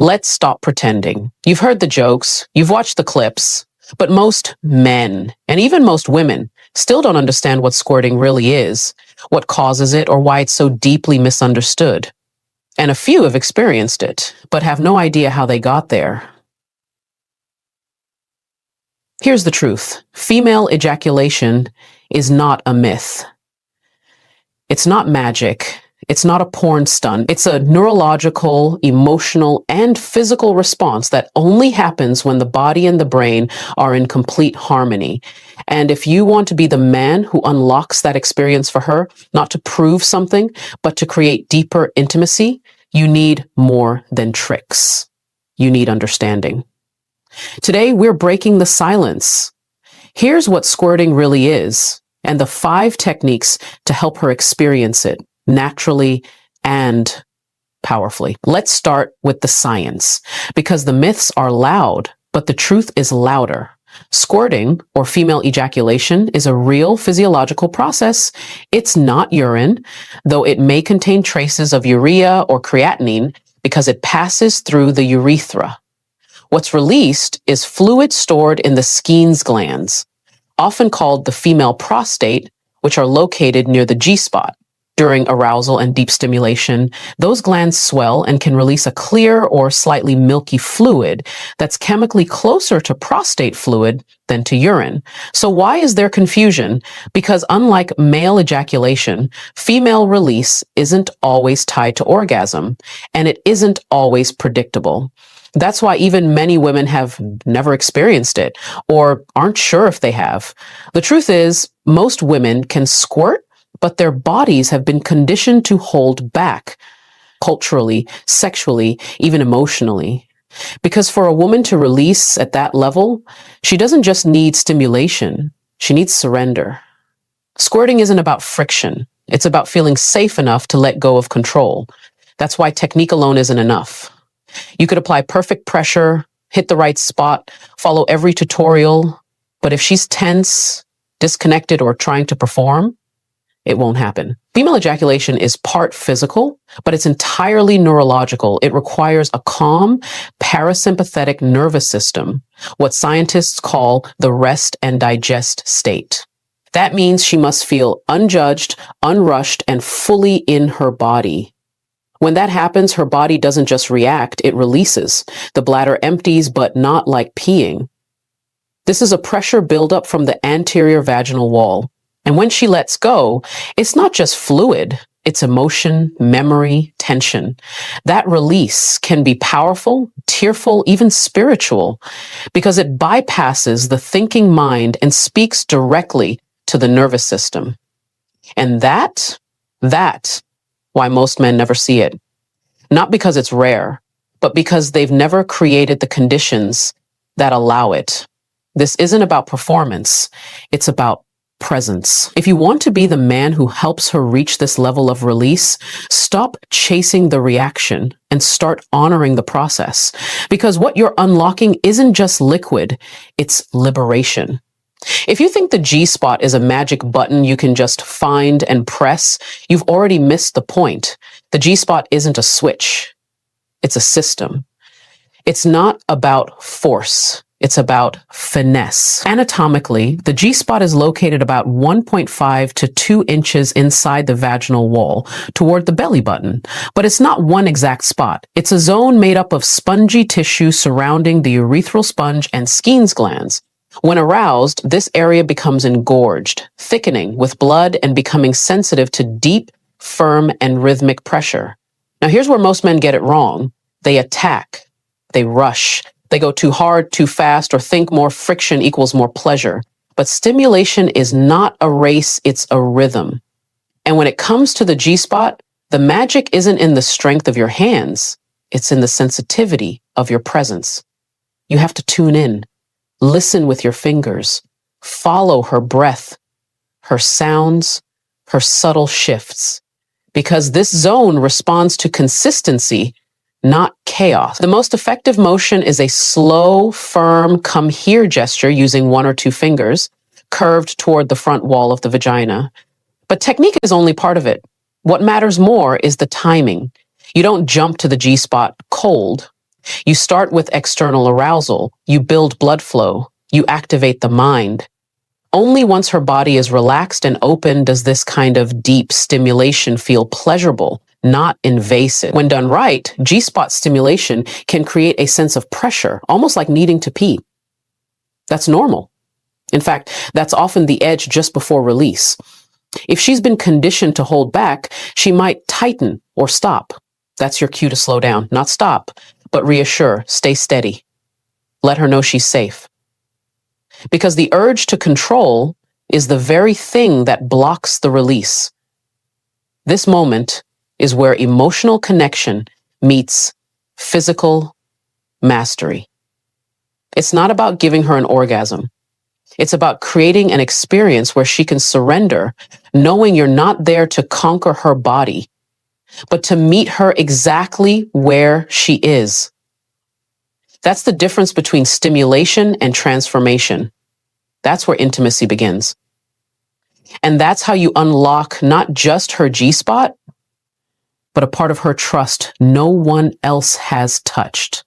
Let's stop pretending. You've heard the jokes, you've watched the clips, but most men, and even most women, still don't understand what squirting really is, what causes it, or why it's so deeply misunderstood. And a few have experienced it, but have no idea how they got there. Here's the truth. Female ejaculation is not a myth. It's not magic. It's not a porn stunt. It's a neurological, emotional, and physical response that only happens when the body and the brain are in complete harmony. And if you want to be the man who unlocks that experience for her, not to prove something, but to create deeper intimacy, you need more than tricks. You need understanding. Today, we're breaking the silence. Here's what squirting really is, and the 5 techniques to help her experience it naturally and powerfully. Let's start with the science, because the myths are loud, but the truth is louder. Squirting, or female ejaculation, is a real physiological process. It's not urine, though it may contain traces of urea or creatinine because it passes through the urethra. What's released is fluid stored in the Squirt glands, often called the female prostate, which are located near the G-spot. During arousal and deep stimulation, those glands swell and can release a clear or slightly milky fluid that's chemically closer to prostate fluid than to urine. So why is there confusion? Because unlike male ejaculation, female release isn't always tied to orgasm, and it isn't always predictable. That's why even many women have never experienced it or aren't sure if they have. The truth is, most women can squirt, but their bodies have been conditioned to hold back culturally, sexually, even emotionally. Because for a woman to release at that level, she doesn't just need stimulation, she needs surrender. Squirting isn't about friction. It's about feeling safe enough to let go of control. That's why technique alone isn't enough. You could apply perfect pressure, hit the right spot, follow every tutorial, but if she's tense, disconnected, or trying to perform, it won't happen. Female ejaculation is part physical, but it's entirely neurological. It requires a calm, parasympathetic nervous system, what scientists call the rest and digest state. That means she must feel unjudged, unrushed, and fully in her body. When that happens, her body doesn't just react, it releases. The bladder empties, but not like peeing. This is a pressure buildup from the anterior vaginal wall. And when she lets go, it's not just fluid, it's emotion, memory, tension. That release can be powerful, tearful, even spiritual, because it bypasses the thinking mind and speaks directly to the nervous system. And that's why most men never see it. Not because it's rare, but because they've never created the conditions that allow it. This isn't about performance, it's about presence. If you want to be the man who helps her reach this level of release, stop chasing the reaction and start honoring the process. Because what you're unlocking isn't just liquid, it's liberation. If you think the G-spot is a magic button you can just find and press, you've already missed the point. The G-spot isn't a switch, it's a system. It's not about force. It's about finesse. Anatomically, the G-spot is located about 1.5 to 2 inches inside the vaginal wall toward the belly button. But it's not one exact spot. It's a zone made up of spongy tissue surrounding the urethral sponge and Squirt glands. When aroused, this area becomes engorged, thickening with blood and becoming sensitive to deep, firm, and rhythmic pressure. Now here's where most men get it wrong. They attack. They rush. They go too hard, too fast, or think more friction equals more pleasure. But stimulation is not a race, it's a rhythm. And when it comes to the G-spot, the magic isn't in the strength of your hands, it's in the sensitivity of your presence. You have to tune in, listen with your fingers, follow her breath, her sounds, her subtle shifts. Because this zone responds to consistency, not chaos. The most effective motion is a slow, firm, come here gesture using 1 or 2 fingers, curved toward the front wall of the vagina. But technique is only part of it. What matters more is the timing. You don't jump to the G-spot cold. You start with external arousal. You build blood flow. You activate the mind. Only once her body is relaxed and open does this kind of deep stimulation feel pleasurable, not invasive. When done right, G-spot stimulation can create a sense of pressure, almost like needing to pee. That's normal. In fact, that's often the edge just before release. If she's been conditioned to hold back, she might tighten or stop. That's your cue to slow down, not stop, but reassure, stay steady. Let her know she's safe. Because the urge to control is the very thing that blocks the release. This moment is where emotional connection meets physical mastery. It's not about giving her an orgasm. It's about creating an experience where she can surrender, knowing you're not there to conquer her body, but to meet her exactly where she is. That's the difference between stimulation and transformation. That's where intimacy begins. And that's how you unlock not just her G-spot, but a part of her trust no one else has touched.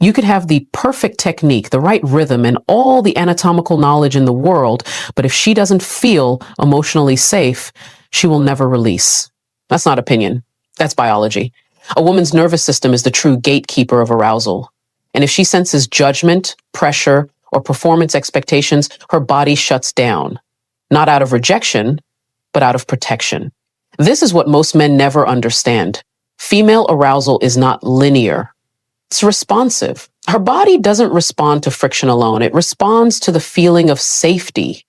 You could have the perfect technique, the right rhythm, and all the anatomical knowledge in the world, but if she doesn't feel emotionally safe, she will never release. That's not opinion. That's biology. A woman's nervous system is the true gatekeeper of arousal. And if she senses judgment, pressure, or performance expectations, her body shuts down. Not out of rejection, but out of protection. This is what most men never understand. Female arousal is not linear. It's responsive. Her body doesn't respond to friction alone. It responds to the feeling of safety,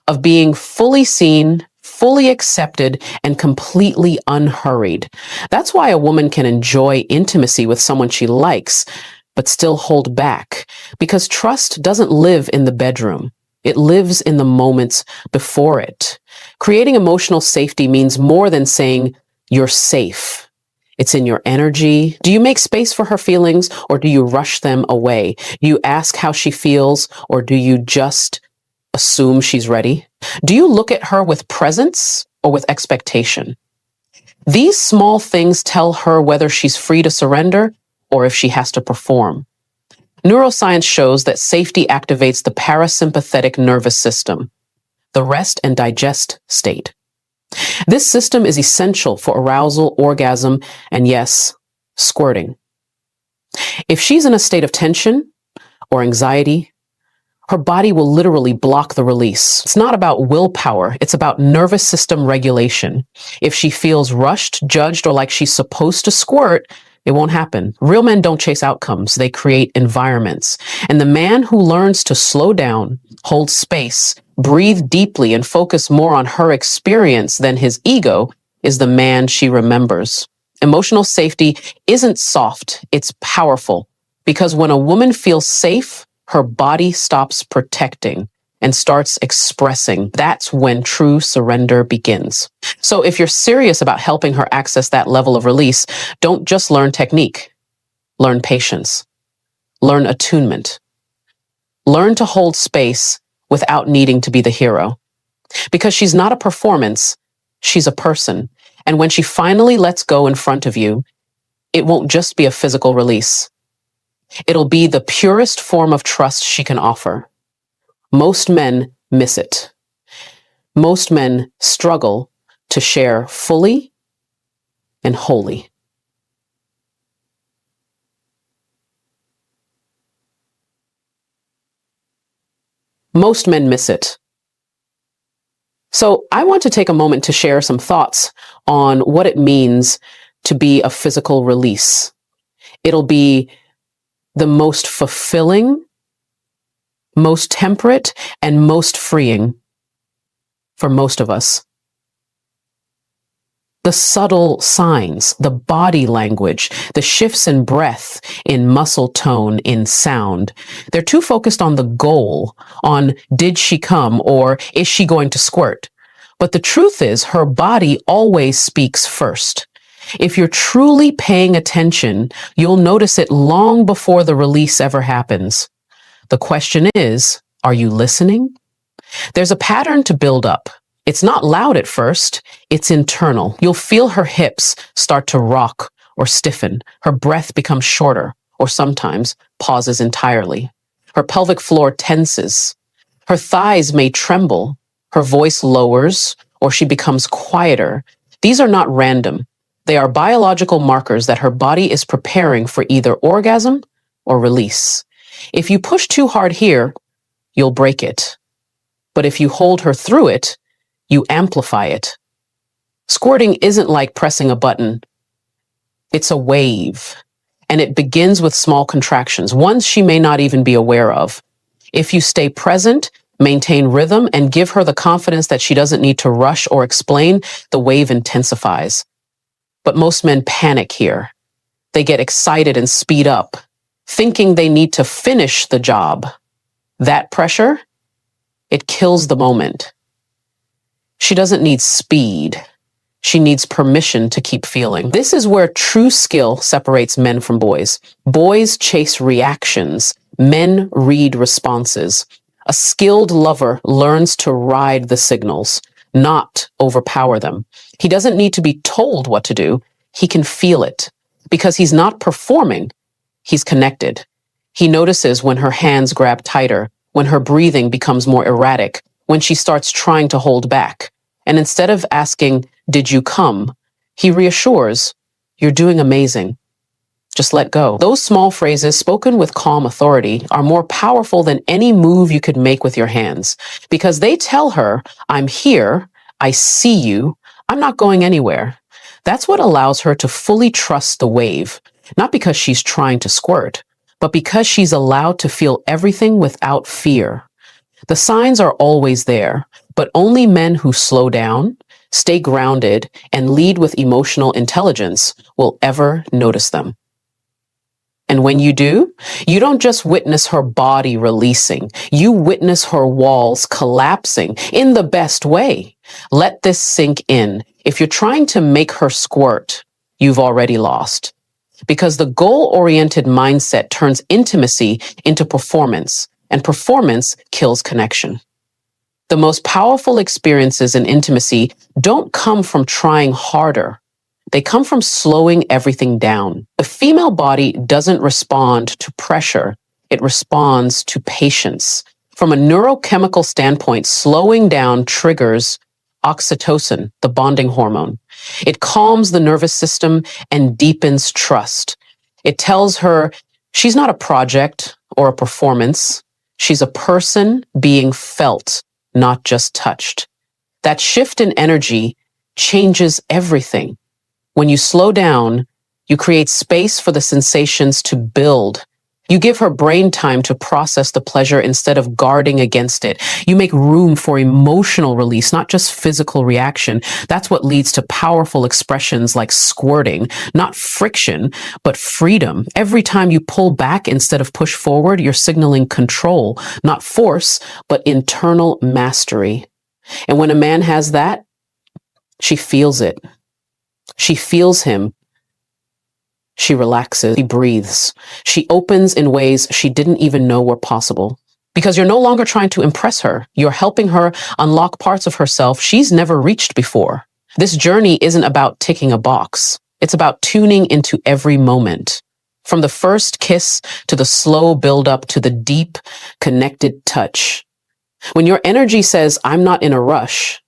of being fully seen, fully accepted, and completely unhurried. That's why a woman can enjoy intimacy with someone she likes, but still hold back, because trust doesn't live in the bedroom. It lives in the moments before it. Creating emotional safety means more than saying you're safe. It's in your energy. Do you make space for her feelings, or do you rush them away? Do you ask how she feels, or do you just assume she's ready? Do you look at her with presence or with expectation? These small things tell her whether she's free to surrender or if she has to perform. Neuroscience shows that safety activates the parasympathetic nervous system, the rest and digest state. This system is essential for arousal, orgasm, and yes, squirting. If she's in a state of tension or anxiety, her body will literally block the release. It's not about willpower. It's about nervous system regulation. If she feels rushed, judged, or like she's supposed to squirt, it won't happen. Real men don't chase outcomes. They create environments. And the man who learns to slow down, hold space, breathe deeply, and focus more on her experience than his ego is the man she remembers. Emotional safety isn't soft. It's powerful. Because when a woman feels safe, her body stops protecting and starts expressing. That's when true surrender begins. So if you're serious about helping her access that level of release, don't just learn technique. Learn patience. Learn attunement. Learn to hold space without needing to be the hero. Because she's not a performance, she's a person. And when she finally lets go in front of you, it won't just be a physical release. It'll be the purest form of trust she can offer. Most men miss it. Most men struggle to share fully and wholly. Most men miss it. So I want to take a moment to share some thoughts on what it means to be a physical release. It'll be the most fulfilling, most temperate, and most freeing for most of us. The subtle signs, the body language, the shifts in breath, in muscle tone, in sound, they're too focused on the goal, on did she come or is she going to squirt? But the truth is her body always speaks first. If you're truly paying attention, you'll notice it long before the release ever happens. The question is, are you listening? There's a pattern to build up. It's not loud at first, it's internal. You'll feel her hips start to rock or stiffen, her breath become shorter, or sometimes pauses entirely. Her pelvic floor tenses. Her thighs may tremble. Her voice lowers, or she becomes quieter. These are not random. They are biological markers that her body is preparing for either orgasm or release. If you push too hard here, you'll break it. But if you hold her through it, you amplify it. Squirting isn't like pressing a button. It's a wave, and it begins with small contractions, ones she may not even be aware of. If you stay present, maintain rhythm, and give her the confidence that she doesn't need to rush or explain, the wave intensifies. But most men panic here. They get excited and speed up, thinking they need to finish the job. That pressure, it kills the moment. She doesn't need speed. She needs permission to keep feeling. This is where true skill separates men from boys. Boys chase reactions. Men read responses. A skilled lover learns to ride the signals, not overpower them. He doesn't need to be told what to do. He can feel it because he's not performing. He's connected. He notices when her hands grab tighter, when her breathing becomes more erratic, when she starts trying to hold back. And instead of asking, "Did you come?" he reassures, "You're doing amazing. Just let go." Those small phrases spoken with calm authority are more powerful than any move you could make with your hands because they tell her, "I'm here. I see you. I'm not going anywhere." That's what allows her to fully trust the wave, not because she's trying to squirt, but because she's allowed to feel everything without fear. The signs are always there, but only men who slow down, stay grounded, and lead with emotional intelligence will ever notice them. And when you do, you don't just witness her body releasing, you witness her walls collapsing in the best way. Let this sink in. If you're trying to make her squirt, you've already lost. Because the goal-oriented mindset turns intimacy into performance, and performance kills connection. The most powerful experiences in intimacy don't come from trying harder. They come from slowing everything down. The female body doesn't respond to pressure. It responds to patience. From a neurochemical standpoint, slowing down triggers oxytocin, the bonding hormone. It calms the nervous system and deepens trust. It tells her she's not a project or a performance. She's a person being felt, not just touched. That shift in energy changes everything. When you slow down, you create space for the sensations to build. You give her brain time to process the pleasure instead of guarding against it. You make room for emotional release, not just physical reaction. That's what leads to powerful expressions like squirting, not friction, but freedom. Every time you pull back instead of push forward, you're signaling control, not force, but internal mastery. And when a man has that, she feels it. She feels him. She relaxes, she breathes, she opens in ways she didn't even know were possible. Because you're no longer trying to impress her. You're helping her unlock parts of herself she's never reached before. This journey isn't about ticking a box. It's about tuning into every moment. From the first kiss to the slow buildup to the deep, connected touch. When your energy says, "I'm not in a rush,"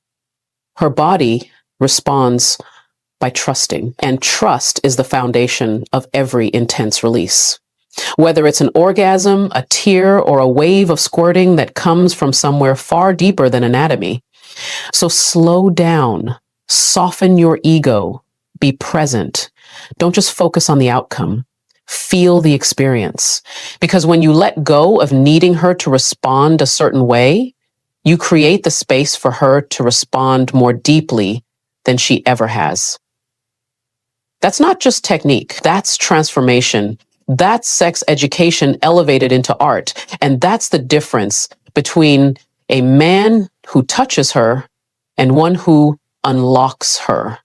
her body responds by trusting. And trust is the foundation of every intense release. Whether it's an orgasm, a tear, or a wave of squirting that comes from somewhere far deeper than anatomy. So slow down, soften your ego, be present. Don't just focus on the outcome. Feel the experience. Because when you let go of needing her to respond a certain way, you create the space for her to respond more deeply than she ever has. That's not just technique. That's transformation. That's sex education elevated into art. And that's the difference between a man who touches her and one who unlocks her.